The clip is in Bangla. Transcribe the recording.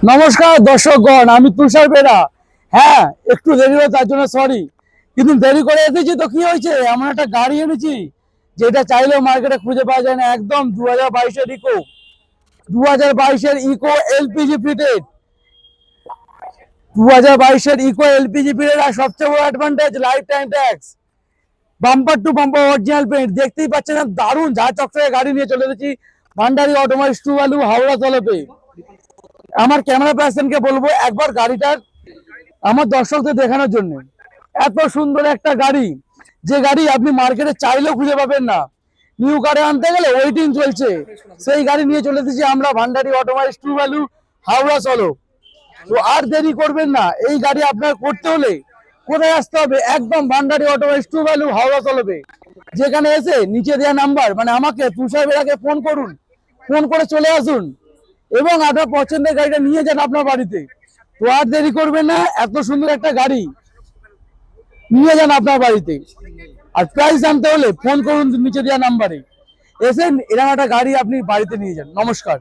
নমস্কার দর্শকগণ, আমি তুষার বেরা। হ্যাঁ, একটু দেরি হলো তার জন্য সরি, কিন্তু দেরি করে এসেছি তো কি হয়েছে, এমন একটা গাড়ি এনেছি যেটা চাইলেও মার্কেটে খুঁজে পাওয়া যায় না। একদম 2022-এর ইকো, 2022-এর ইকো এলপিজি ফিটেড, 2022-এর ইকো এলপিজি ফিটেড। আর সবচেয়ে বড় advantage, lifetime tax, bumper to bumper original paint. দেখতেই পাচ্ছেন দারুণ ঝা চকচকে গাড়ি নিয়ে চলে এসেছি Bhandari automobiles True Value, Howrah তলপে। আমার ক্যামেরা পার্সনকে বলবো একবার গাড়িটার আমার দর্শকদের দেখানোর জন্য। এত সুন্দর একটা গাড়ি, যে গাড়ি আপনি মার্কেটে চাইলেও খুঁজে পাবেন না। নিউ গাড়ি আনতে গেলে ওয়েটিং চলছে, সেই গাড়ি নিয়ে চলে এসেছি আমরা ভান্ডারি অটোমোবাইলস ট্রু ভ্যালু, হাওড়া চলো। তো আর দেরি করবেন না, এই গাড়ি আপনার করতে হলে কোথায় আসতে হবে? একদম ভান্ডারি অটোমোবাইলস ট্রু ভ্যালু, হাওড়া চলবে। যেখানে এসে নিচে দেওয়া নাম্বার, মানে আমাকে তুষার বেরাকে ফোন করুন, ফোন করে চলে আসুন এবং আপনার পছন্দের গাড়িটা নিয়ে যান আপনার বাড়িতে। তো আর দেরি করবেন না, এত সুন্দর একটা গাড়ি নিয়ে যান আপনার বাড়িতে। আর প্রাইস জানতে হলে ফোন করুন নিচে দেওয়া নাম্বারে, এসে এরকম একটা গাড়ি আপনি বাড়িতে নিয়ে যান। নমস্কার।